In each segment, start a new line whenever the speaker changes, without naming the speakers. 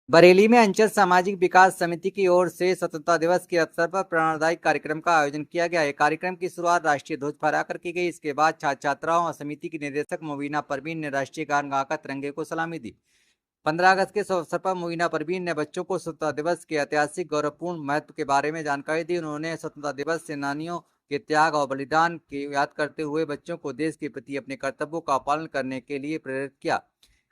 बरेली में अंचल सामाजिक विकास समिति की ओर से स्वतंत्रता दिवस के अवसर पर प्रेरणादायी कार्यक्रम का आयोजन किया गया है। कार्यक्रम की शुरुआत राष्ट्रीय ध्वज फहराकर की गई। इसके बाद छात्र छात्राओं और समिति की निदेशक मुबीना परवीन ने राष्ट्रीय गान गाकर तिरंगे को सलामी दी। 15 अगस्त के अवसर पर मुबीना परवीन ने बच्चों को स्वतंत्रता दिवस के ऐतिहासिक गौरवपूर्ण महत्व के बारे में जानकारी दी। उन्होंने स्वतंत्रता दिवस सेनानियों के त्याग और बलिदान की याद करते हुए बच्चों को देश के प्रति अपने कर्तव्यों का पालन करने के लिए प्रेरित किया।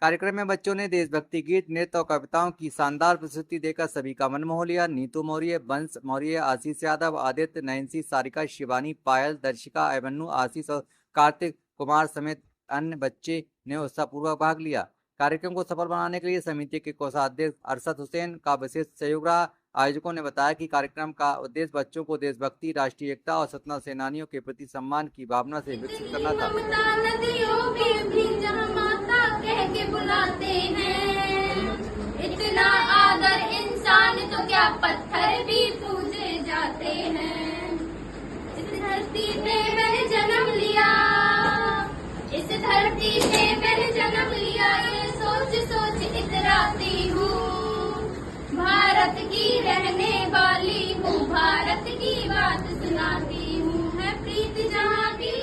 कार्यक्रम में बच्चों ने देशभक्ति गीत, नृत्य और कविताओं की शानदार प्रस्तुति देकर सभी का मन मोह लिया। नीतू मौर्य, वंश मौर्य, आशीष यादव, आदित्य, नैन्सी, सारिका, शिवानी, पायल, दर्शिका, अभिमन्यु, आशीष और कार्तिक कुमार समेत अन्य बच्चे ने उत्साहपूर्वक भाग लिया। कार्यक्रम को सफल बनाने के लिए समिति के कोषाध्यक्ष अरशद हुसैन का विशेष सहयोग रहा। आयोजकों ने बताया कि कार्यक्रम का उद्देश्य बच्चों को देशभक्ति, राष्ट्रीय एकता और स्वतंत्रता सेनानियों के प्रति सम्मान की भावना से विकसित करना था।
इतना आदर इंसान तो क्या पत्थर भी पूजे जाते हैं। इस धरती पे मैंने जन्म लिया, इस धरती पे मैंने जन्म लिया, ये सोच सोच इतराती हूँ। भारत की रहने वाली हूँ, भारत की बात सुनाती हूँ, है प्रीत जहाँ की।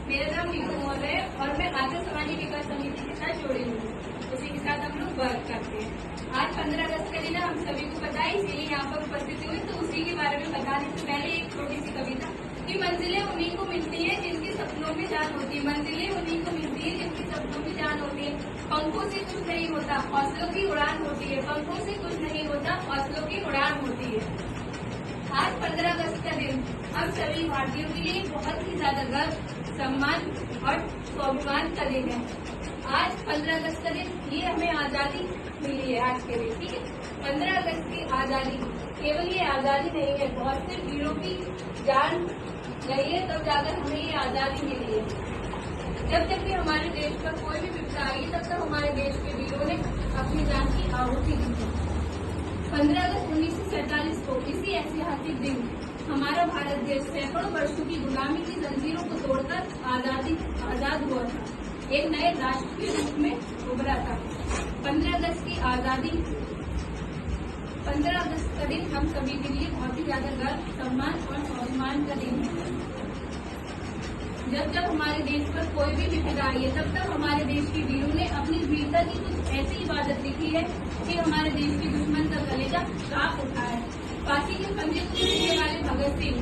मेरा नाम नीतू मौर्य है और मैं आंचल सामाजिक विकास समिति के साथ जुड़ी हूँ। उसी के साथ हम लोग वर्क करते हैं। आज 15 अगस्त के दिन हम सभी को पता है, इसीलिए यहाँ पर उपस्थित हुई। तो उसी के बारे में बताने से पहले एक छोटी सी कविता कि मंजिलें उन्हीं को मिलती है जिनके सपनों में जान होती है। मंजिलें उन्हीं को मिलती है जिनके सपनों में जान होती है। पंखों से कुछ नहीं होता, हौसलों की उड़ान होती है। पंखों से कुछ नहीं होता, हौसलों की उड़ान होती है। आज 15 अगस्त का दिन हम सभी भारतीयों के लिए बहुत ही ज्यादा गर्व, सम्मान और स्वाभिमान का दिन है। आज 15 अगस्त का दिन, ये हमें आजादी मिली है आज के दिन, ठीक है। 15 अगस्त की आजादी, केवल ये आजादी नहीं है, बहुत से वीरों की जान गई है तब जाकर हमें ये आजादी मिली है। जब भी हमारे देश पर कोई भी विपदा आई है, तब हमारे देश के वीरों ने अपनी जान की आहुति दी है। 15 अगस्त 1947 को इसी ऐतिहासिक दिन हमारा भारत देश सैकड़ों वर्षों की गुलामी की जंजीरों को तोड़कर आजाद हुआ था, एक नए राष्ट्र के रूप में उभरा था। 15 अगस्त की आजादी, 15 अगस्त का दिन हम सभी के लिए बहुत ही ज्यादा गर्व, सम्मान और स्वाभिमान का दिन है। जब हमारे देश पर कोई भी विपदा आई है, तब हमारे देश के वीरों ने अपनी वीरता की कुछ ऐसी इबादत लिखी है कि हमारे देश के दुश्मन का कलेजा कांप उठा है। फांसी के फंदे को चूमने वाले भगत सिंह,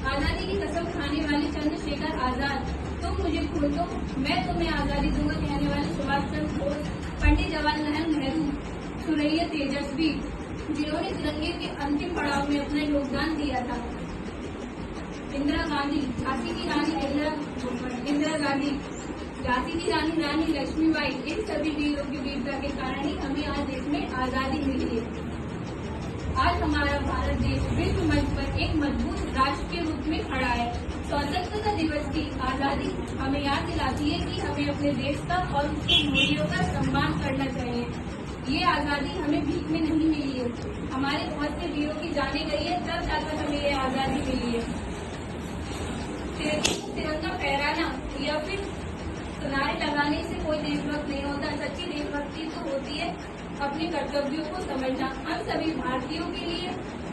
आजादी की कसम खाने वाले चंद्रशेखर आजाद, तुम मुझे खून दो मैं तुम्हें आजादी दूंगा कहने वाले सुभाष चंद्र बोस, पंडित जवाहरलाल नेहरू, सुरैया तेजस्वी, जिन्होंने तिरंगे के अंतिम पड़ाव में अपना योगदान दिया था। इंदिरा गांधी, झांसी की रानी इंदिरा गांधी, झांसी की रानी लक्ष्मीबाई, इन सभी वीरों की वीरता के कारण ही हमें आज देश में आजादी मिली है। आज हमारा भारत देश विश्व मंच पर एक मजबूत राष्ट्र के रूप में खड़ा है। स्वतंत्रता दिवस की आजादी हमें याद दिलाती है कि हमें अपने देश का और उसके मूल्यों का सम्मान करना चाहिए। ये आजादी हमें भीख में नहीं मिली है, हमारे बहुत से वीरों की जाने गई है, तब जाकर हमें ये आजादी मिली है। तिरंगा फहराना या फिर नारे लगाने से कोई देशभक्त नहीं होता। सच्ची देशभक्ति तो होती है अपने कर्तव्यों को समझना। हम सभी भारतीयों के लिए,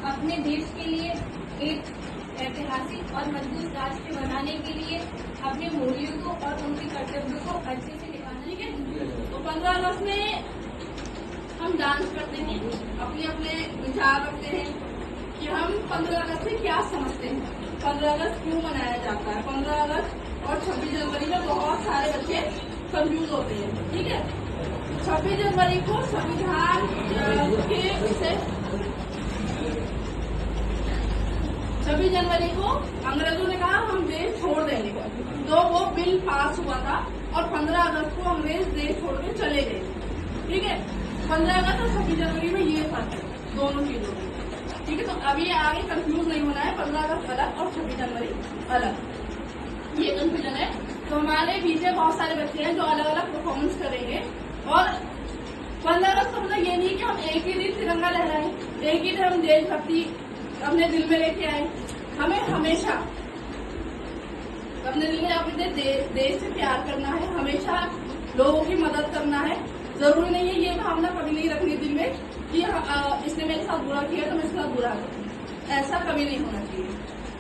अपने देश के लिए एक ऐतिहासिक और मजबूत राष्ट्र बनाने के लिए अपने मूल्यों को और उनके कर्तव्यों को अच्छे से निभाना, ठीक है। तो 15 अगस्त में हम डांस करते हैं, अपने विचार रखते हैं कि हम 15 अगस्त से क्या समझते हैं, 15 अगस्त क्यों मनाया जाता है। 15 अगस्त और 26 जनवरी में बहुत सारे बच्चे कंफ्यूज होते हैं, ठीक है। 26 जनवरी को संविधान के से 26 जनवरी को अंग्रेजों ने कहा हम देश छोड़ देंगे, तो वो बिल पास हुआ था और 15 अगस्त को अंग्रेज देश छोड़ के चले गए, ठीक है। 15 अगस्त और 26 जनवरी में ये फर्क है दोनों चीजों में, ठीक है। तो अभी आगे कंफ्यूज नहीं होना है, 15 अगस्त अलग और 26 जनवरी अलग, ये कंफ्यूजन है। तो हमारे पीछे बहुत सारे बच्चे हैं जो अलग अलग परफॉर्मेंस करेंगे। और 15 अगस्त का मतलब ये नहीं कि हम एक ही दिन तिरंगा लहराएं, एक ही दिन हम देशभक्ति अपने दिल में लेके आए। हमें हमेशा अपने दिल में अपने देश से प्यार करना है, हमेशा लोगों की मदद करना है,
जरूरी नहीं है ये भावना कभी नहीं रखनी दिल में कि इसने मेरे साथ बुरा किया तो मैं इसके साथ बुरा करूँ। ऐसा कभी नहीं होना चाहिए।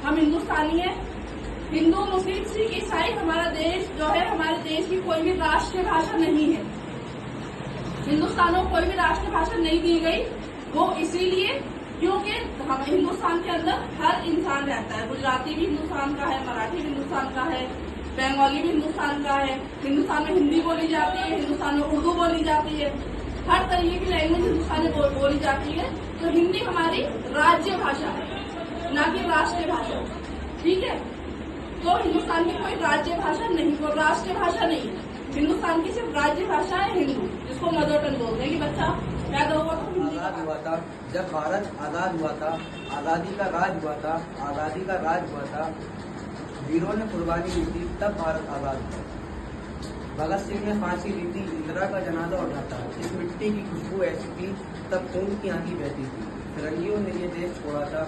हम हिंदुस्तानी हैं, हिंदू मुस्लिम सिख ईसाई, हमारा देश जो है, हमारे देश की कोई भी राष्ट्रीय भाषा नहीं है। हिंदुस्तान को कोई भी राष्ट्रीय भाषा नहीं दी गई, वो इसीलिए क्योंकि हम हिंदुस्तान के अंदर हर इंसान रहता है। गुजराती भी हिंदुस्तान का है, मराठी भी हिंदुस्तान का है, बंगाली भी हिंदुस्तान का है। हिंदुस्तान में हिंदी बोली जाती है, हिंदुस्तान में उर्दू बोली जाती है, हर तरीके की लैंग्वेज हिंदुस्तान में बोली जाती है। तो हिंदी हमारी राज्य भाषा है, ना कि राष्ट्रीय भाषा। ठीक है, तो हिंदुस्तान की कोई राज्य भाषा नहीं, कोई राष्ट्रीय भाषा नहीं है। हिंदुस्तान की सिर्फ राज्य भाषा है हिंदू, जिसको मदर टंग बोलते हैं। कि बच्चा पैदा हुआ तो हिंदी का
आज़ाद हुआ था, जब भारत आज़ाद हुआ था, आज़ादी का राज हुआ था, आज़ादी का राज हुआ था, वीरों ने कुर्बानी दी थी, तब भारत आज़ाद हुआ। भगत सिंह ने फांसी ली थी, इंदिरा का जनाजा उठा था, इस मिट्टी की खुशबू ऐसी थी, तब खून की आंधी बहती थी। फिरंगियों ने ये देश छोड़ा था,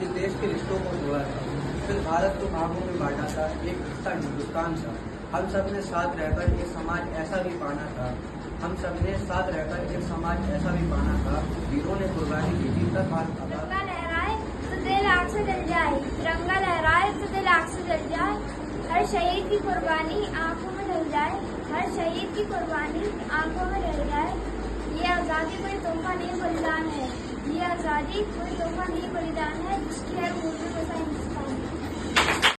इस देश के रिश्तों को तोड़ा था, फिर भारत को भागों में बांटा था, एक हिस्सा हिंदुस्तान था। हम सब ने साथ रहकर एक समाज ऐसा भी पाना था, हम सब ने साथ रहकर एक समाज ऐसा भी पाना था, वीरों ने कुर्बानी दी थी, तब भारत आज़ाद।
तिरंगा लहराए तो दिल आग से जल जाए, तिरंगा लहराए तो दिल आग से जल जाए, हर शहीद की कुर्बानी आंखों में ढल जाए, हर शहीद की कुर्बानी आंखों में ढल जाए। ये आज़ादी कोई तोहफा नहीं बलिदान है, ये आज़ादी कोई तोहफा नहीं बलिदान है, जिसकी हर मूर्ति में